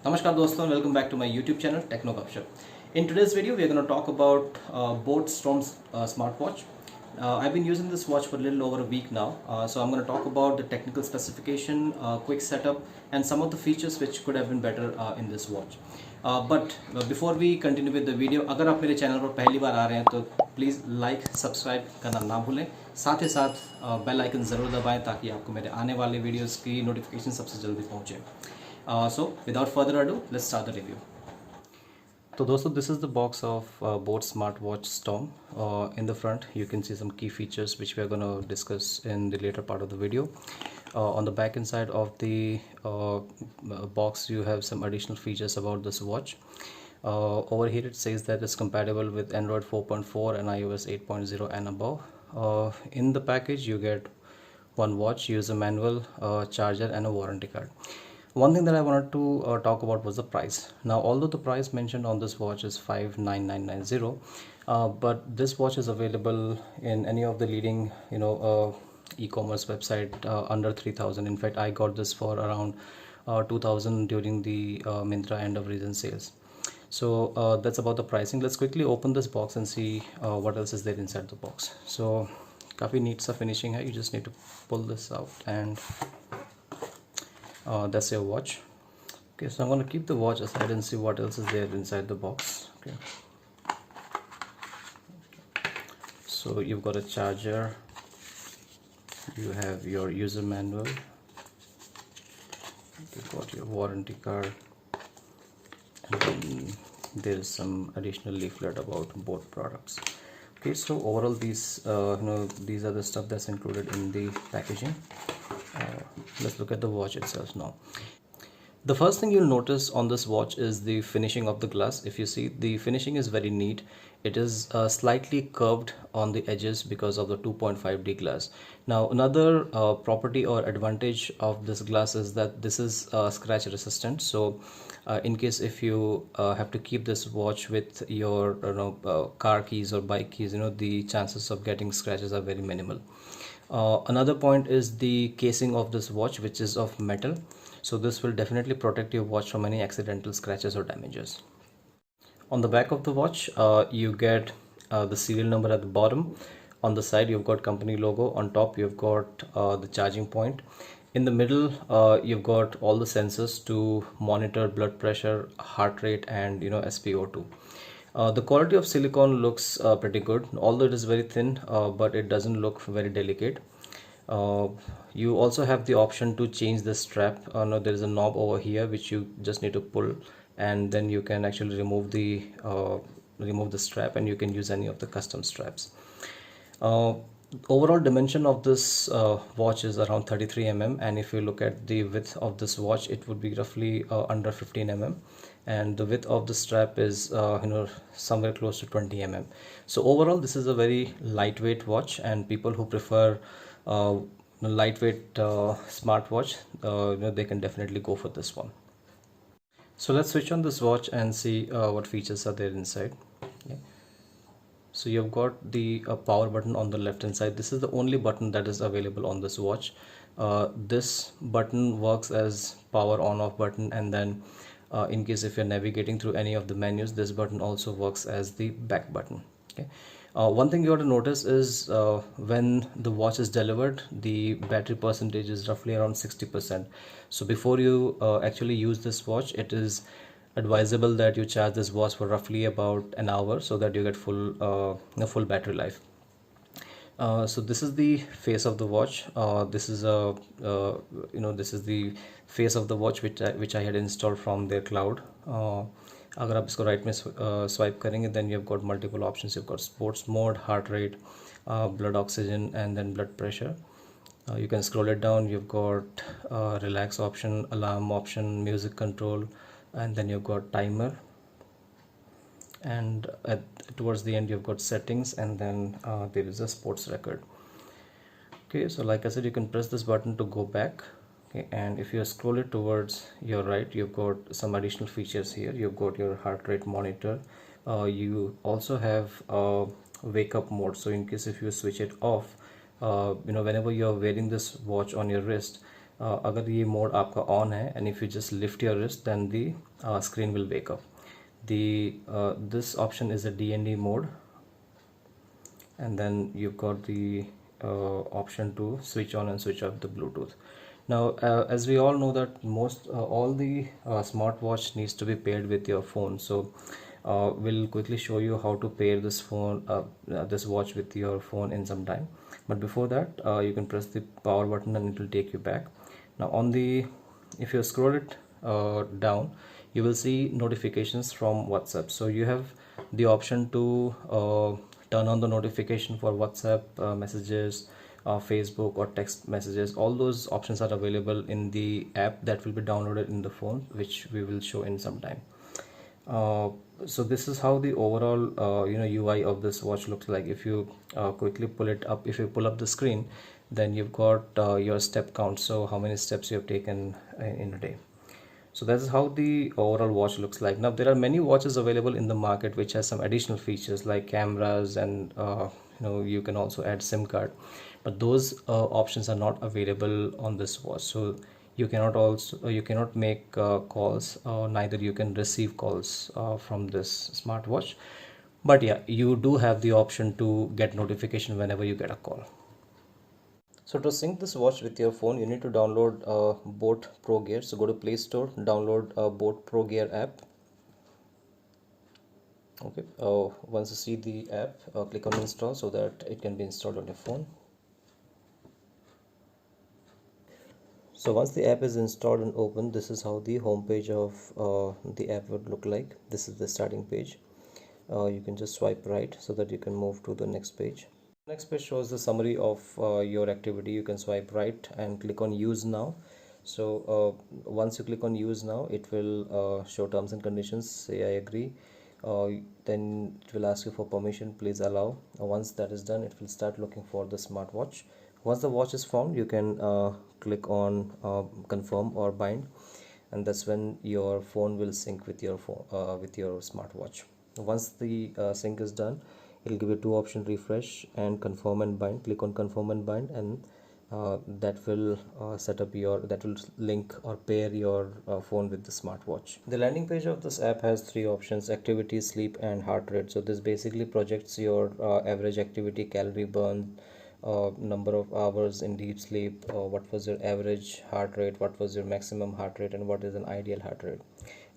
Namaskar doston, welcome back to my YouTube channel TechnoGupshup. In today's video we are going to talk about Boat Storm's smartwatch. I've been using this watch for a little over a week now, so I'm going to talk about the technical specification, quick setup and some of the features which could have been better in this watch. But before we continue with the video, अगर आप मेरे channel पर पहली बार आ रहे हैं तो please like subscribe करना ना भूलें, साथ ही साथ बेल आइकन ज़रूर दबाएं ताकि आपको मेरे आने वाले वीडियोस की नोटिफिकेशन सबसे जल्दी पहुंचे. So without further ado, let's start the review. So दोस्तों, this is the box of Boat SmartWatch Storm. In the front you can see some key features which we are going to discuss in the later part of the video. On the back inside of the box you have some additional features about this watch. Over here it says that it's compatible with Android 4.4 and iOS 8.0 and above. In the package you get one watch, user manual, charger and a warranty card. One thing that I wanted to talk about was the price. Now, although the price mentioned on this watch is 59990, but this watch is available in any of the leading e-commerce website under 3000. In fact, I got this for around 2000 during the Myntra end of recent sales. So that's about the pricing. Let's quickly open this box and see what else is there inside the box. So काफ़ी neat सा finishing है. You just need to pull this out and that's your watch. Okay, so I'm going to keep the watch aside and see what else is there inside the box. Okay, so you've got a charger, you have your user manual, you've got your warranty card, and then there is some additional leaflet about both products. Okay, so overall these these are the stuff that's included in the packaging. Let's look at the watch itself now. The first thing you'll notice on this watch is the finishing of the glass. If you see, the finishing is very neat. It is slightly curved on the edges because of the 2.5D glass. Now another property or advantage of this glass is that this is scratch resistant. So in case if you have to keep this watch with your car keys or bike keys, the chances of getting scratches are very minimal. Another point is the casing of this watch, which is of metal, so this will definitely protect your watch from any accidental scratches or damages. On the back of the watch you get the serial number at the bottom. On the side you've got company logo. On top you've got the charging point. In the middle you've got all the sensors to monitor blood pressure, heart rate and SpO2. The quality of silicone looks pretty good, although it is very thin, but it doesn't look very delicate. You also have the option to change the strap. No, there is a knob over here which you just need to pull, and then you can actually remove the strap, and you can use any of the custom straps. Overall dimension of this watch is around 33 mm, and if you look at the width of this watch, it would be roughly under 15 mm, and the width of the strap is somewhere close to 20 mm. So overall this is a very lightweight watch, and people who prefer lightweight smartwatch, they can definitely go for this one. So let's switch on this watch and see what features are there inside. Okay. So you've got the power button on the left hand side. This is the only button that is available on this watch. This button works as power on off button, and then in case if you're navigating through any of the menus, this button also works as the back button. Okay. One thing you have to notice is when the watch is delivered, the battery percentage is roughly around 60%. So before you actually use this watch, it is advisable that you charge this watch for roughly about an hour so that you get full battery life. So this is the face of the watch. This is this is the face of the watch which I had installed from their cloud. अगर आप इसको right में swipe करेंगे, then you've got multiple options. You've got sports mode, heart rate, blood oxygen and then blood pressure. You can scroll it down. You've got relax option, alarm option, music control, and then you've got timer, and towards the end you've got settings, and then there is a sports record. Okay, so like I said, you can press this button to go back. Okay, and if you scroll it towards your right, you've got some additional features here. You've got your heart rate monitor. You also have wake up mode, so in case if you switch it off, whenever you're wearing this watch on your wrist, अगर ये mode आपका on है and if you just lift your wrist then the screen will wake up. This option is a DND mode, and then you've got the option to switch on and switch off the Bluetooth. Now as we all know that most all the smartwatch needs to be paired with your phone, so we'll quickly show you how to pair this this watch with your phone in some time. But before that, you can press the power button and it will take you back. Now if you scroll it down, you will see notifications from WhatsApp. So you have the option to turn on the notification for WhatsApp messages, Facebook or text messages. All those options are available in the app that will be downloaded in the phone, which we will show in some time. So this is how the overall UI of this watch looks like. If you quickly pull it up, if you pull up the screen, then you've got your step count, so how many steps you have taken in a day. So that's how the overall watch looks like. Now there are many watches available in the market which has some additional features like cameras, and you can also add SIM card, but those options are not available on this watch. So you cannot make calls, neither you can receive calls from this smartwatch. But yeah, you do have the option to get notification whenever you get a call. So to sync this watch with your phone, you need to download Boat Pro Gear. So go to Play Store, download Boat Pro Gear app. Okay. Once you see the app, click on install so that it can be installed on your phone. So once the app is installed and open, this is how the home page of the app would look like. This is the starting page. You can just swipe right so that you can move to the next page. Next page shows the summary of your activity. You can swipe right and click on use now. So once you click on use now, it will show terms and conditions. Say I agree. Then it will ask you for permission. Please allow. Once that is done, it will start looking for the smartwatch. Once the watch is found, you can click on confirm or bind, and that's when your phone will sync with your smartwatch. Once the sync is done, it will give you two options: refresh and confirm and bind. Click on confirm and bind, and that will link or pair your phone with the smartwatch. The landing page of this app has three options: activity, sleep, and heart rate. So this basically projects your average activity, calorie burn, number of hours in deep sleep, what was your average heart rate, what was your maximum heart rate, and what is an ideal heart rate.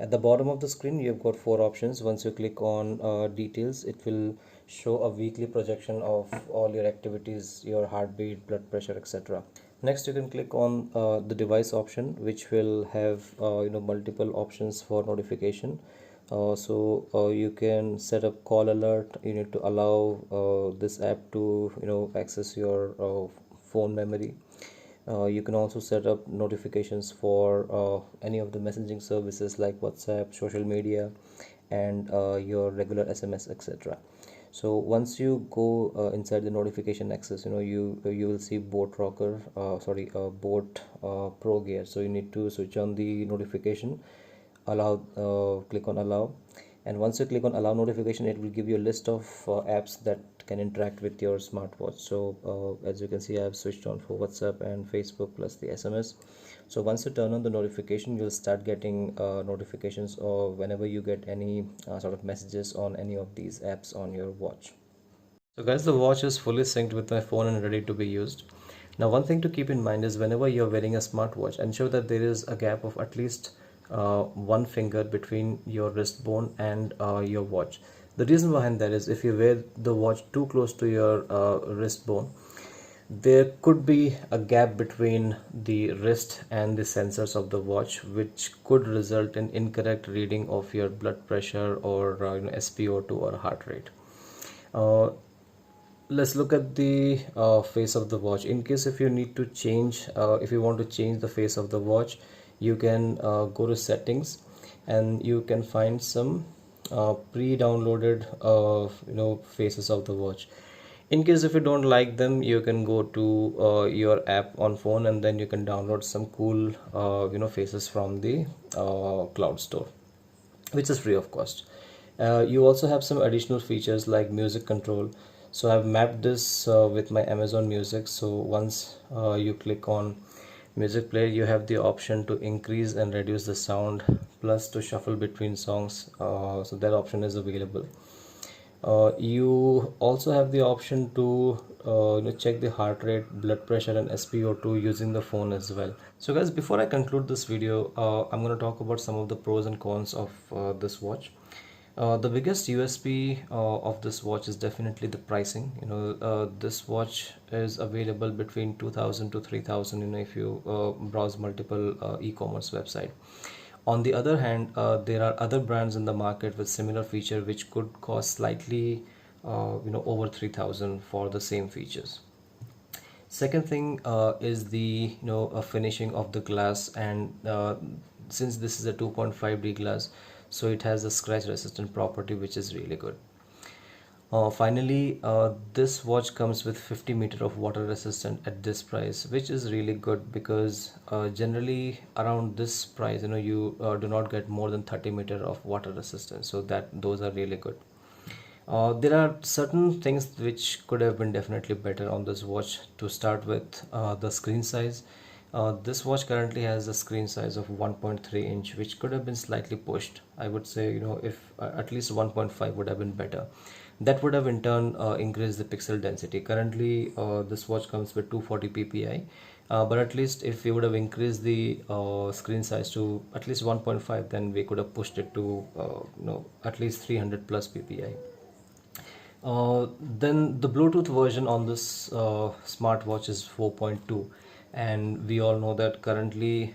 At the bottom of the screen, you've got four options. Once you click on details, it will show a weekly projection of all your activities, your heartbeat, blood pressure, etc. Next, you can click on the device option, which will have multiple options for notification. You can set up call alert. You need to allow this app to access your phone memory. You can also set up notifications for any of the messaging services like WhatsApp, social media, and your regular SMS, etc. So once you go inside the notification access, you will see Boat Pro Gear. So you need to switch on the notification, click on allow, and once you click on allow notification, it will give you a list of apps that can interact with your smartwatch. So as you can see, I have switched on for WhatsApp and Facebook plus the SMS. So once you turn on the notification, you'll start getting notifications or whenever you get any sort of messages on any of these apps on your watch. So guys, the watch is fully synced with my phone and ready to be used. Now one thing to keep in mind is whenever you're wearing a smartwatch, ensure that there is a gap of at least one finger between your wrist bone and your watch. The reason behind that is if you wear the watch too close to your wrist bone, there could be a gap between the wrist and the sensors of the watch, which could result in incorrect reading of your blood pressure or SpO2 or heart rate. Let's look at the face of the watch. In case if you need to change, if you want to change the face of the watch, you can go to settings and you can find some pre-downloaded faces of the watch. In case if you don't like them, you can go to your app on phone and then you can download some cool faces from the cloud store, which is free of cost. You also have some additional features like music control. So I've mapped this with my Amazon Music. So once you click on Music player, you have the option to increase and reduce the sound, plus to shuffle between songs, so that option is available. You also have the option to check the heart rate, blood pressure and SpO2 using the phone as well. So guys, before I conclude this video, I'm going to talk about some of the pros and cons of this watch. The biggest USP of this watch is definitely the pricing. This watch is available between 2000 to 3000, if you browse multiple e-commerce website. On the other hand, there are other brands in the market with similar feature which could cost slightly over 3000 for the same features. Second thing is the finishing of the glass, and since this is a 2.5D glass, so it has a scratch resistant property which is really good. Finally, this watch comes with 50 meter of water resistant at this price, which is really good, because generally around this price you do not get more than 30 meter of water resistance, so those are really good. There are certain things which could have been definitely better on this watch. To start with, the screen size. This watch currently has a screen size of 1.3 inch, which could have been slightly pushed. I would say, if at least 1.5 would have been better. That would have in turn increased the pixel density. Currently, this watch comes with 240 ppi, but at least if we would have increased the screen size to at least 1.5, then we could have pushed it to at least 300 plus ppi. Then the Bluetooth version on this smartwatch is 4.2, and we all know that currently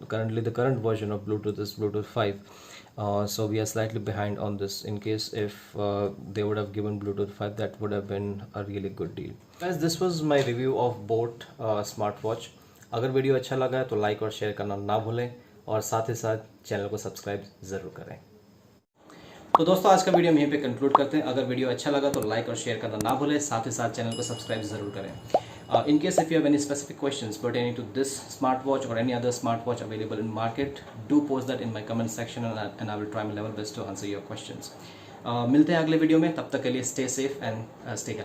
currently the current version of Bluetooth is Bluetooth 5. So we are slightly behind on this. In case if they would have given Bluetooth 5, that would have been a really good deal. Guys, this was my review of Boat smartwatch. अगर video अच्छा लगा है तो like और share करना ना भूलें, और साथ ही साथ चैनल को सब्सक्राइब ज़रूर करें। तो दोस्तों, आज का वीडियो हम यहीं पे कंक्लूड करते हैं। अगर वीडियो अच्छा लगा तो लाइक और शेयर करना ना भूलें, साथ ही साथ चैनल को सब्सक्राइब जरूर करें। In case if you have any specific questions pertaining to this smartwatch or any other smartwatch available in market, do post that in my comment section, and I will try my level best to answer your questions. मिलते हैं अगले video में, तब तक के लिए stay safe and stay healthy.